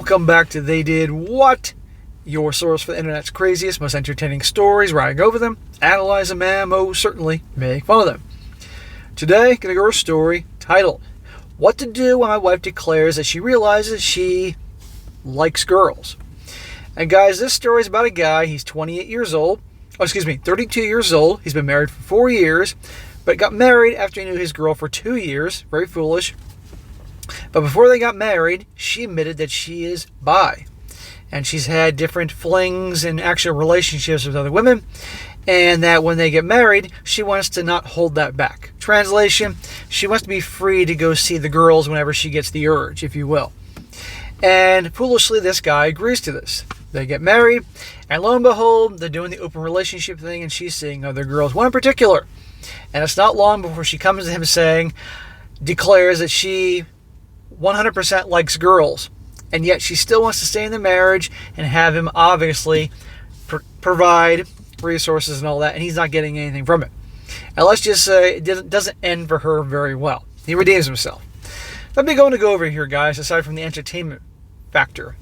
Welcome back to They Did What? Your source for the internet's craziest, most entertaining stories, where I go over them, analyze them, and most certainly make fun of them. Today, gonna go over a story titled, What to Do When My Wife Declares That She Realizes She Likes Girls. And guys, this story is about a guy, he's 32 years old. He's been married for 4 years, but got married after he knew his girl for 2 years. Very foolish. But before they got married, she admitted that she is bi. And she's had different flings and actual relationships with other women. And that when they get married, she wants to not hold that back. Translation, she wants to be free to go see the girls whenever she gets the urge, if you will. And foolishly, this guy agrees to this. They get married, and lo and behold, they're doing the open relationship thing, and she's seeing other girls, one in particular. And it's not long before she comes to him declares that she 100% likes girls, and yet she still wants to stay in the marriage and have him obviously provide resources and all that, and he's not getting anything from it. And let's just say it doesn't end for her very well. He redeems himself. Let me go over here, guys, aside from the entertainment factor.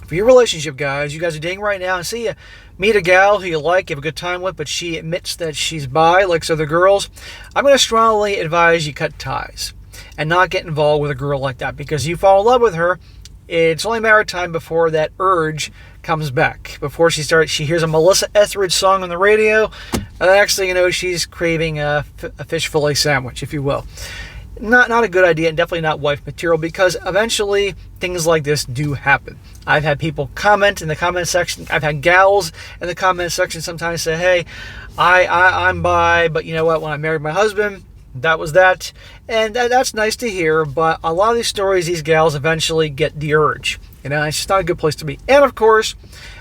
For your relationship, guys, you guys are dating right now, and see you meet a gal who you like, you have a good time with, but she admits that she's bi, likes other girls. I'm going to strongly advise you cut ties and not get involved with a girl like that, because you fall in love with her, it's only a matter of time before that urge comes back. Before she hears a Melissa Etheridge song on the radio, and the next thing you know, she's craving a fish fillet sandwich, if you will. Not a good idea, and definitely not wife material, because eventually things like this do happen. I've had people comment in the comment section. I've had gals in the comment section sometimes say, hey, I'm bi, but you know what, when I married my husband, that was that. And that's nice to hear, but a lot of these stories, these gals eventually get the urge. You know, it's just not a good place to be. And of course,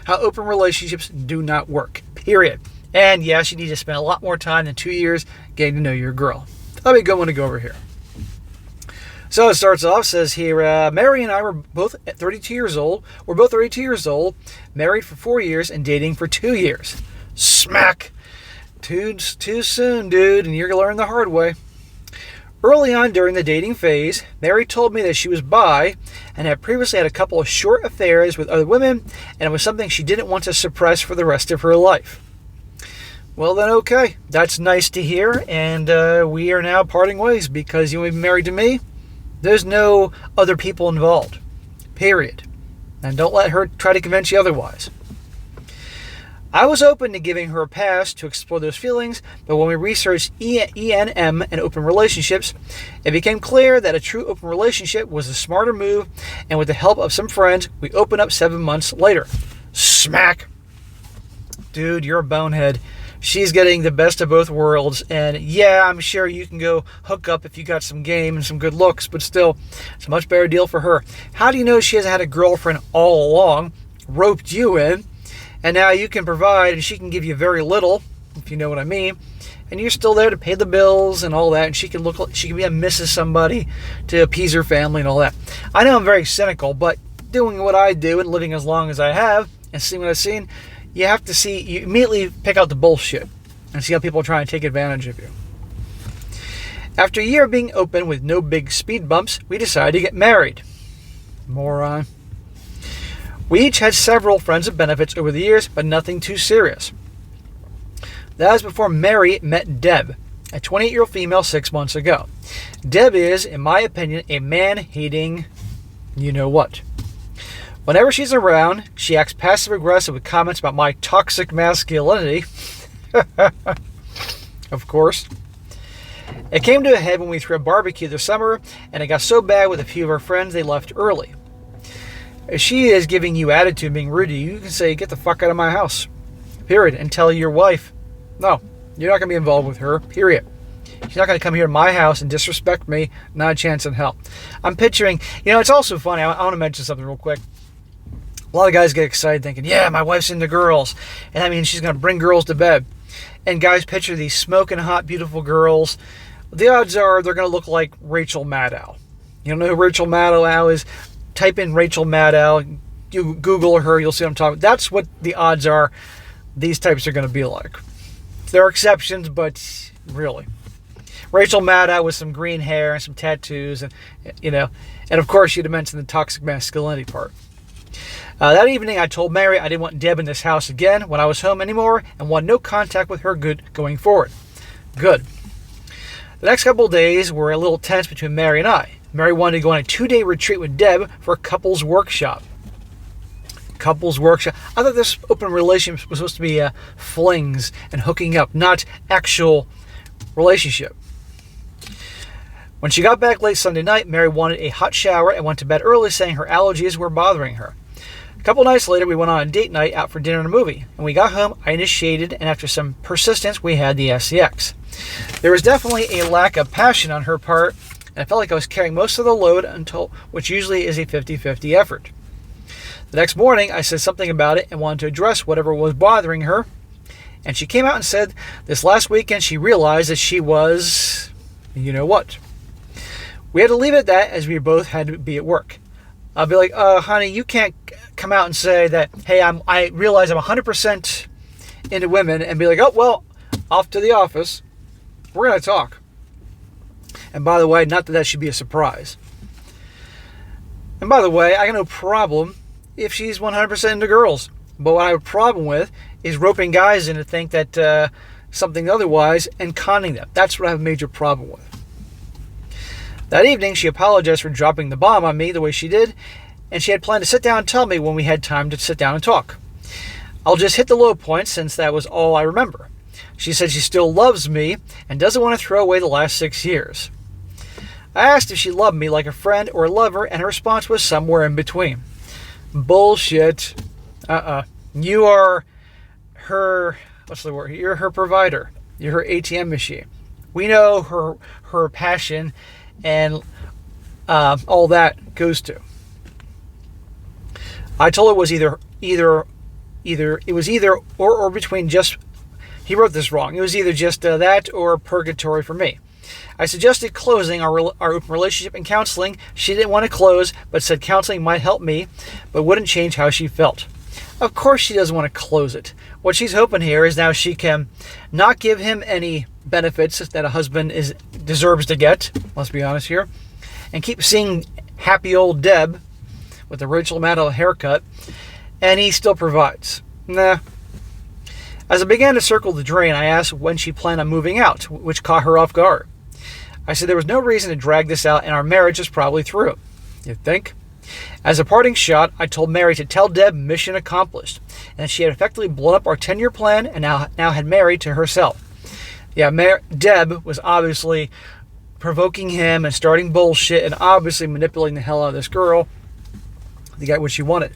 how open relationships do not work, period. And yes, you need to spend a lot more time than 2 years getting to know your girl. That'll be a good one to go over here. So it starts off, says here, Mary and I were both 32 years old. We're both 32 years old, married for 4 years, and dating for 2 years. Smack. Too soon, dude, and you're going to learn the hard way. Early on during the dating phase, Mary told me that she was bi and had previously had a couple of short affairs with other women, and it was something she didn't want to suppress for the rest of her life. Well then, okay, that's nice to hear, and we are now parting ways, because you want to be married to me? There's no other people involved, period. And don't let her try to convince you otherwise. I was open to giving her a pass to explore those feelings, but when we researched E&M and open relationships, it became clear that a true open relationship was a smarter move, and with the help of some friends, we opened up 7 months later. Smack. Dude, you're a bonehead. She's getting the best of both worlds, and yeah, I'm sure you can go hook up if you got some game and some good looks, but still, it's a much better deal for her. How do you know she hasn't had a girlfriend all along, roped you in, and now you can provide, and she can give you very little, if you know what I mean, and you're still there to pay the bills and all that, and she can be a Mrs. Somebody to appease her family and all that. I know I'm very cynical, but doing what I do and living as long as I have and seeing what I've seen, you immediately pick out the bullshit and see how people are trying to take advantage of you. After a year of being open with no big speed bumps, we decided to get married. Moron. We each had several friends with benefits over the years, but nothing too serious. That was before Mary met Deb, a 28-year-old female 6 months ago. Deb is, in my opinion, a man-hating you-know-what. Whenever she's around, she acts passive-aggressive with comments about my toxic masculinity. Of course. It came to a head when we threw a barbecue this summer, and it got so bad with a few of our friends they left early. If she is giving you attitude and being rude to you, you can say, get the fuck out of my house. Period. And tell your wife, no, you're not going to be involved with her. Period. She's not going to come here to my house and disrespect me. Not a chance in hell. I'm picturing, it's also funny. I want to mention something real quick. A lot of guys get excited thinking, yeah, my wife's into girls, and that means she's going to bring girls to bed. And guys picture these smoking hot, beautiful girls. The odds are they're going to look like Rachel Maddow. You don't know who Rachel Maddow is? Type in Rachel Maddow. You Google her, you'll see what I'm talking about. That's what the odds are these types are going to be like. There are exceptions, but really. Rachel Maddow with some green hair and some tattoos, and and of course, you'd have mentioned the toxic masculinity part. That evening, I told Mary I didn't want Deb in this house again when I was home anymore and wanted no contact with her going forward. Good. The next couple of days were a little tense between Mary and I. Mary wanted to go on a 2-day retreat with Deb for a couples workshop. Couples workshop. I thought this open relationship was supposed to be flings and hooking up, not actual relationship. When she got back late Sunday night, Mary wanted a hot shower and went to bed early, saying her allergies were bothering her. A couple nights later, we went on a date night out for dinner and a movie. When we got home, I initiated, and after some persistence, we had the SCX. There was definitely a lack of passion on her part, and I felt like I was carrying most of the load, which usually is a 50-50 effort. The next morning, I said something about it and wanted to address whatever was bothering her, and she came out and said this last weekend she realized that she was, you know what. We had to leave it at that, as we both had to be at work. I'll be like, honey, you can't come out and say that, hey, I realize I'm 100% into women, and be like, oh, well, off to the office. We're going to talk. And by the way, not that that should be a surprise. And by the way, I got no problem if she's 100% into girls. But what I have a problem with is roping guys in to think that something otherwise and conning them. That's what I have a major problem with. That evening, she apologized for dropping the bomb on me the way she did, and she had planned to sit down and tell me when we had time to sit down and talk. I'll just hit the low points since that was all I remember. She said she still loves me and doesn't want to throw away the last 6 years. I asked if she loved me like a friend or a lover, and her response was somewhere in between. Bullshit. You are her, what's the word? You're her provider. You're her ATM machine. We know her passion and all that goes to. I told her it was either or between just. He wrote this wrong. It was either just that or purgatory for me. I suggested closing our open relationship and counseling. She didn't want to close, but said counseling might help me, but wouldn't change how she felt. Of course she doesn't want to close it. What she's hoping here is now she can not give him any benefits that a husband deserves to get, let's be honest here, and keep seeing happy old Deb with the Rachel Maddow haircut, and he still provides. Nah. As I began to circle the drain, I asked when she planned on moving out, which caught her off guard. I said there was no reason to drag this out and our marriage is probably through. You'd think? As a parting shot, I told Mary to tell Deb mission accomplished, and that she had effectively blown up our 10-year plan and now had Mary to herself. Yeah, Deb was obviously provoking him and starting bullshit and obviously manipulating the hell out of this girl to get what she wanted.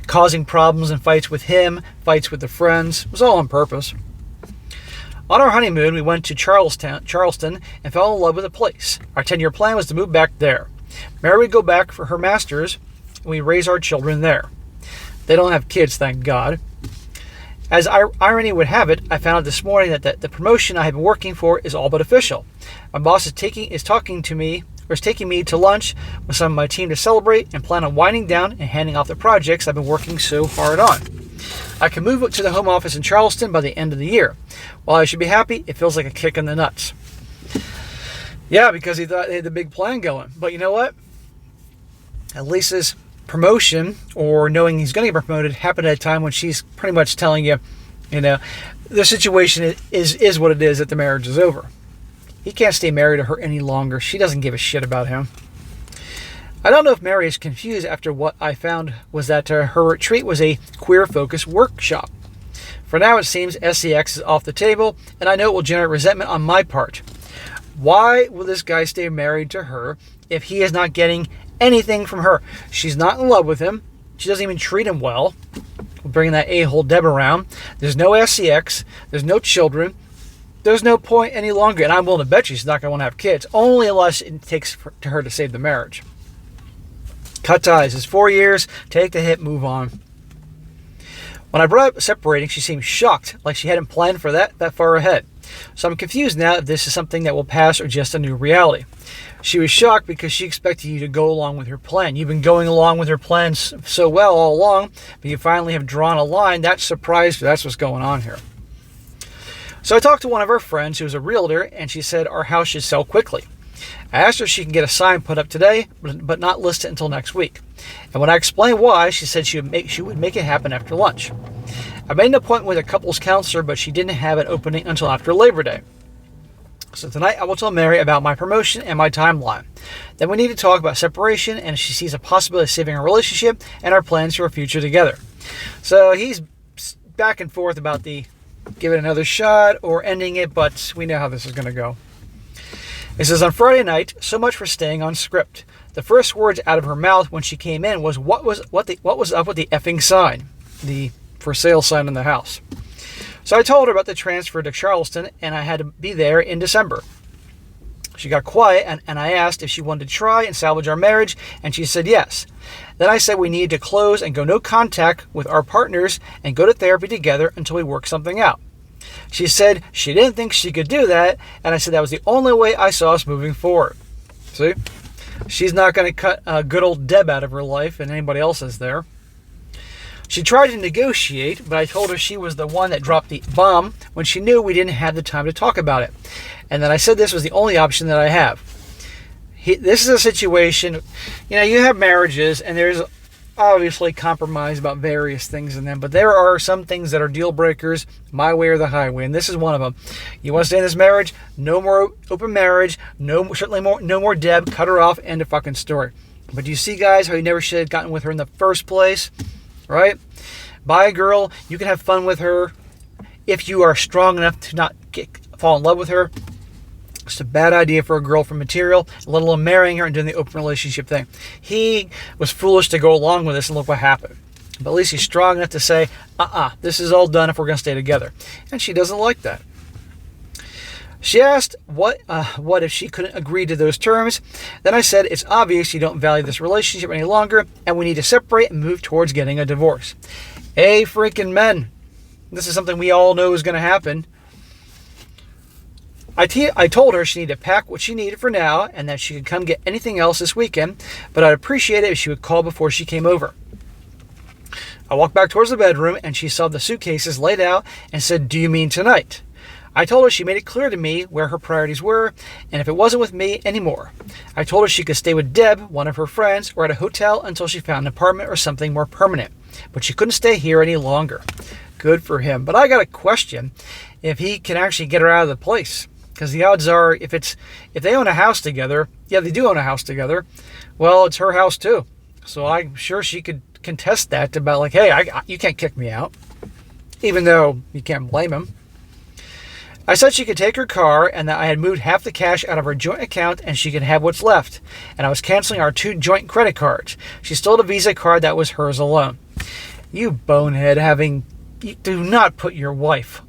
Causing problems and fights with him, fights with the friends. It was all on purpose. On our honeymoon, we went to Charleston and fell in love with the place. Our 10-year plan was to move back there. Mary would go back for her master's, and we raise our children there. They don't have kids, thank God. As irony would have it, I found out this morning that the promotion I have been working for is all but official. My boss is taking me to lunch with some of my team to celebrate and plan on winding down and handing off the projects I've been working so hard on. I can move to the home office in Charleston by the end of the year. While I should be happy, it feels like a kick in the nuts. Yeah, because he thought they had the big plan going. But you know what? At least his promotion, or knowing he's going to get promoted, happened at a time when she's pretty much telling you, the situation is what it is, that the marriage is over. He can't stay married to her any longer. She doesn't give a shit about him. I don't know if Mary is confused after what I found was that her retreat was a queer-focused workshop. For now, it seems SCX is off the table, and I know it will generate resentment on my part. Why will this guy stay married to her if he is not getting anything from her? She's not in love with him. She doesn't even treat him well. Bringing that a-hole Deb around. There's no SCX. There's no children. There's no point any longer, and I'm willing to bet she's not going to want to have kids, only unless it takes to her to save the marriage. Cut ties. It's 4 years. Take the hit. Move on. When I brought up separating, she seemed shocked, like she hadn't planned for that far ahead. So I'm confused now if this is something that will pass or just a new reality. She was shocked because she expected you to go along with her plan. You've been going along with her plans so well all along, but you finally have drawn a line. That surprised her. That's what's going on here. So I talked to one of our friends who was a realtor, and she said our house should sell quickly. I asked her if she can get a sign put up today, but not list it until next week. And when I explained why, she said she would make it happen after lunch. I made an appointment with a couples counselor, but she didn't have an opening until after Labor Day. So tonight I will tell Mary about my promotion and my timeline. Then we need to talk about separation and if she sees a possibility of saving our relationship and our plans for a future together. So he's back and forth about the give it another shot or ending it, but we know how this is going to go. It says, on Friday night, so much for staying on script. The first words out of her mouth when she came in was, what was up with the effing sign? The for sale sign in the house. So I told her about the transfer to Charleston and I had to be there in December. She got quiet and I asked if she wanted to try and salvage our marriage, and she said yes. Then I said we needed to close and go no contact with our partners and go to therapy together until we work something out. She said she didn't think she could do that, and I said that was the only way I saw us moving forward. See? She's not going to cut good old Deb out of her life, and anybody else is there. She tried to negotiate, but I told her she was the one that dropped the bomb when she knew we didn't have the time to talk about it. And then I said this was the only option that I have. This is a situation, you have marriages, and there's obviously compromise about various things in them, but there are some things that are deal breakers, my way or the highway, and this is one of them. You want to stay in this marriage? No more open marriage. No more Deb. Cut her off. End of fucking story. But do you see, guys, how you never should have gotten with her in the first place, right? Buy a girl. You can have fun with her if you are strong enough to not fall in love with her. It's a bad idea for a girl for material, let alone marrying her and doing the open relationship thing. He was foolish to go along with this, and look what happened. But at least he's strong enough to say, this is all done if we're going to stay together. And she doesn't like that. She asked what if she couldn't agree to those terms. Then I said, it's obvious you don't value this relationship any longer, and we need to separate and move towards getting a divorce. Hey, freaking men. This is something we all know is going to happen. I told her she needed to pack what she needed for now and that she could come get anything else this weekend, but I'd appreciate it if she would call before she came over. I walked back towards the bedroom and she saw the suitcases laid out and said, do you mean tonight? I told her she made it clear to me where her priorities were and if it wasn't with me anymore. I told her she could stay with Deb, one of her friends, or at a hotel until she found an apartment or something more permanent, but she couldn't stay here any longer. Good for him. But I got a question if he can actually get her out of the place. Because the odds are, if they own a house together, yeah, they do own a house together, well, it's her house too. So I'm sure she could contest that about like, hey, you can't kick me out. Even though you can't blame him. I said she could take her car and that I had moved half the cash out of her joint account and she could have what's left. And I was canceling our 2 joint credit cards. She stole a Visa card that was hers alone. You bonehead you do not put your wife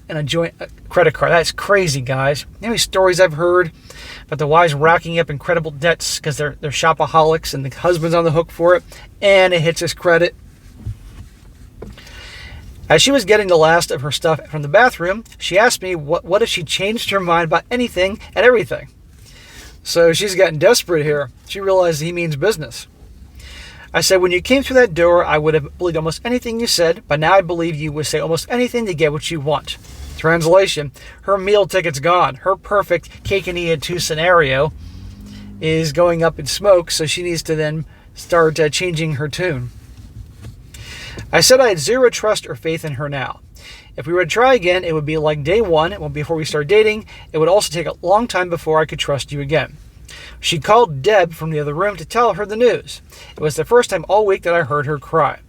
in a joint credit card. That's crazy, guys. You know how many stories I've heard about the wives racking up incredible debts because they're shopaholics and the husband's on the hook for it, and it hits his credit. As she was getting the last of her stuff from the bathroom, she asked me what if she changed her mind about anything and everything. So she's gotten desperate here. She realized he means business. I said, when you came through that door, I would have believed almost anything you said, but now I believe you would say almost anything to get what you want. Translation, her meal ticket's gone. Her perfect cake and eat 2 scenario is going up in smoke, so she needs to then start changing her tune. I said I had zero trust or faith in her now. If we were to try again, it would be like day one, before we start dating. It would also take a long time before I could trust you again. She called Deb from the other room to tell her the news. It was the first time all week that I heard her cry.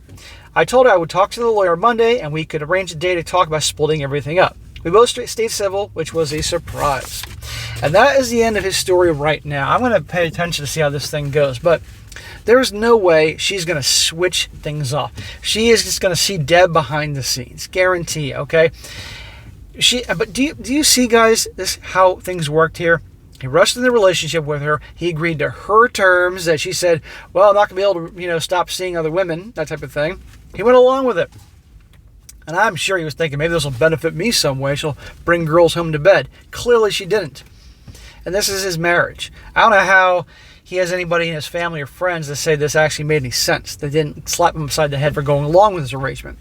I told her I would talk to the lawyer Monday and we could arrange a day to talk about splitting everything up. We both stayed civil, which was a surprise. And that is the end of his story right now. I'm going to pay attention to see how this thing goes, but there's no way she's going to switch things off. She is just going to see Deb behind the scenes. Guarantee, okay? But do you see, guys, this how things worked here? He rushed in the relationship with her. He agreed to her terms that she said, well, I'm not going to be able to, stop seeing other women, that type of thing. He went along with it. And I'm sure he was thinking, maybe this will benefit me some way. She'll bring girls home to bed. Clearly she didn't. And this is his marriage. I don't know how he has anybody in his family or friends that say this actually made any sense. They didn't slap him upside the head for going along with his arrangement.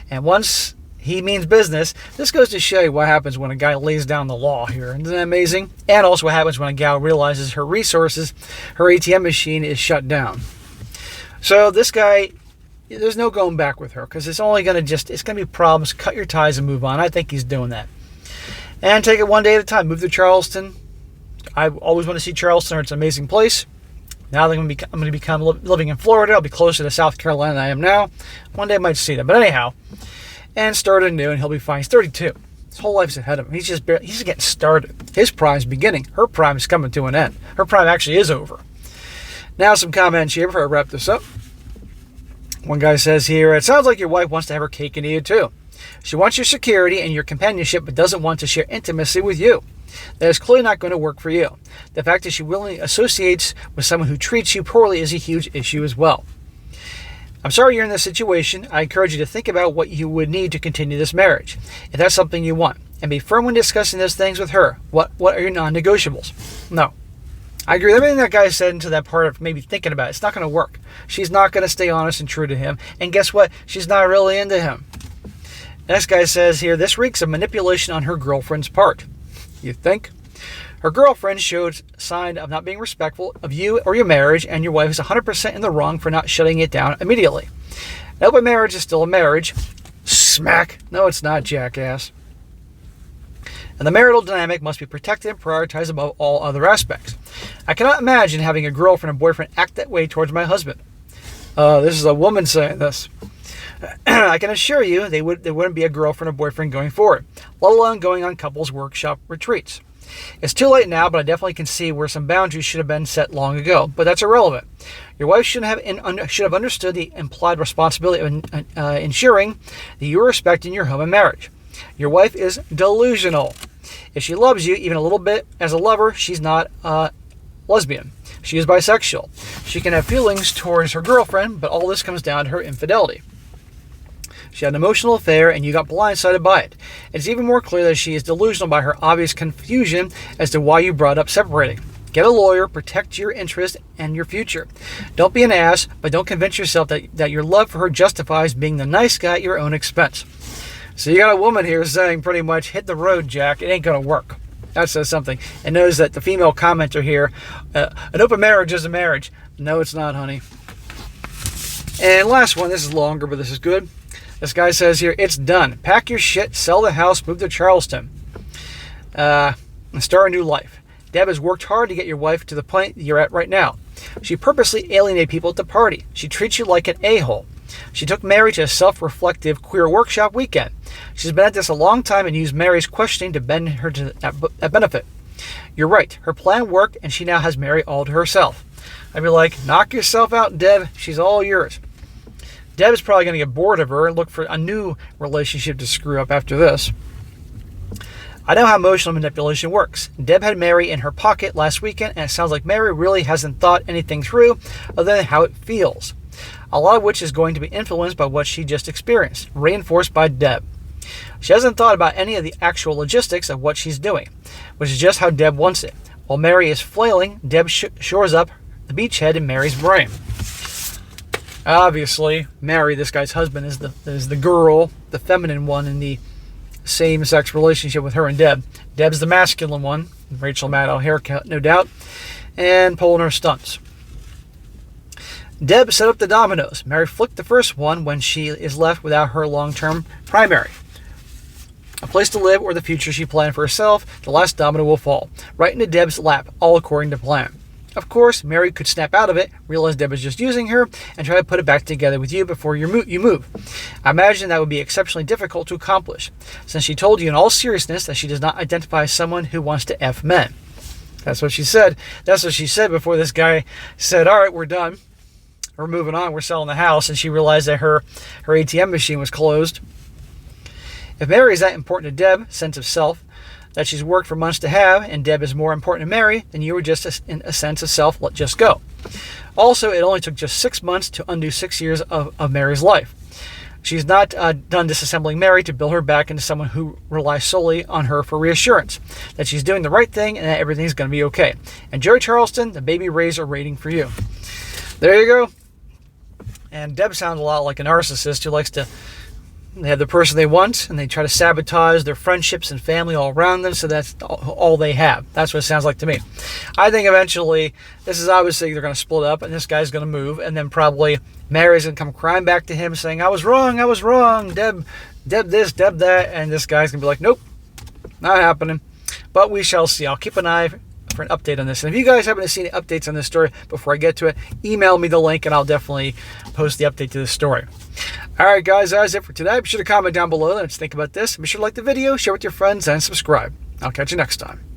And once he means business. This goes to show you what happens when a guy lays down the law here. Isn't that amazing? And also what happens when a gal realizes her resources, her ATM machine is shut down. So this guy, there's no going back with her because it's only going to it's going to be problems. Cut your ties and move on. I think he's doing that. And take it one day at a time. Move to Charleston. I always want to see Charleston. It's an amazing place. Now I'm going to become living in Florida. I'll be closer to South Carolina than I am now. One day I might see them. But anyhow, and start anew, and he'll be fine. He's 32. His whole life's ahead of him. He's just getting started. His prime's beginning. Her prime is coming to an end. Her prime actually is over. Now some comments here before I wrap this up. One guy says here, it sounds like your wife wants to have her cake and eat it too. She wants your security and your companionship, but doesn't want to share intimacy with you. That is clearly not going to work for you. The fact that she willingly associates with someone who treats you poorly is a huge issue as well. I'm sorry you're in this situation. I encourage you to think about what you would need to continue this marriage, if that's something you want, and be firm when discussing those things with her. What are your non-negotiables? No. I agree with everything that guy said into that part of maybe thinking about it. It's not going to work. She's not going to stay honest and true to him, and guess what? She's not really into him. Next guy says here, this reeks of manipulation on her girlfriend's part. You think? Her girlfriend showed sign of not being respectful of you or your marriage, and your wife is 100% in the wrong for not shutting it down immediately. An open marriage is still a marriage. Smack. No, it's not, jackass. And the marital dynamic must be protected and prioritized above all other aspects. I cannot imagine having a girlfriend or boyfriend act that way towards my husband. This is a woman saying this. I can assure you there wouldn't be a girlfriend or boyfriend going forward, let alone going on couples workshop retreats. It's too late now, but I definitely can see where some boundaries should have been set long ago, but that's irrelevant. Your wife should have understood the implied responsibility of ensuring that you are respecting your home and marriage. Your wife is delusional. If she loves you even a little bit as a lover, she's not lesbian. She is bisexual. She can have feelings towards her girlfriend, but all this comes down to her infidelity. She had an emotional affair, and you got blindsided by it. It's even more clear that she is delusional by her obvious confusion as to why you brought up separating. Get a lawyer, protect your interest and your future. Don't be an ass, but don't convince yourself that your love for her justifies being the nice guy at your own expense. So you got a woman here saying pretty much, hit the road, Jack. It ain't going to work. That says something. And notice that the female commenter here, an open marriage is a marriage. No, it's not, honey. And last one, this is longer, but this is good. This guy says here, it's done. Pack your shit, sell the house, move to Charleston, and start a new life. Deb has worked hard to get your wife to the point you're at right now. She purposely alienated people at the party. She treats you like an a-hole. She took Mary to a self-reflective queer workshop weekend. She's been at this a long time and used Mary's questioning to bend her to that benefit. You're right. Her plan worked, and she now has Mary all to herself. I'd be like, knock yourself out, Deb. She's all yours. Deb is probably going to get bored of her and look for a new relationship to screw up after this. I know how emotional manipulation works. Deb had Mary in her pocket last weekend, and it sounds like Mary really hasn't thought anything through other than how it feels. A lot of which is going to be influenced by what she just experienced, reinforced by Deb. She hasn't thought about any of the actual logistics of what she's doing, which is just how Deb wants it. While Mary is flailing, Deb shores up the beachhead in Mary's brain. Obviously, Mary, this guy's husband, is the girl, the feminine one in the same-sex relationship with her and Deb. Deb's the masculine one, Rachel Maddow haircut, no doubt, and pulling her stunts. Deb set up the dominoes. Mary flicked the first one when she is left without her long-term primary. A place to live or the future she planned for herself, the last domino will fall, right into Deb's lap, all according to plan. Of course, Mary could snap out of it, realize Deb is just using her, and try to put it back together with you before you move. I imagine that would be exceptionally difficult to accomplish, since she told you in all seriousness that she does not identify as someone who wants to F men. That's what she said. That's what she said before this guy said, all right, we're done. We're moving on. We're selling the house. And she realized that her ATM machine was closed. If Mary is that important to Deb, sense of self, that she's worked for months to have, and Deb is more important to Mary, then you were just in a sense of self, let just go. Also, it only took just 6 months to undo 6 years of Mary's life. She's not done disassembling Mary to build her back into someone who relies solely on her for reassurance, that she's doing the right thing and that everything's going to be okay. And Jerry Charleston, the baby raiser rating for you. There you go. And Deb sounds a lot like a narcissist who likes to They have the person they want, and they try to sabotage their friendships and family all around them, so that's all they have. That's what it sounds like to me. I think eventually, this is obviously they're going to split up, and this guy's going to move, and then probably Mary's going to come crying back to him saying, I was wrong, Deb this, Deb that, and this guy's going to be like, nope, not happening. But we shall see. I'll keep an eye for an update on this. And if you guys haven't seen any updates on this story before I get to it, email me the link and I'll definitely post the update to this story. Alright guys, that's it for today. Be sure to comment down below and think about this. Be sure to like the video, share with your friends, and subscribe. I'll catch you next time.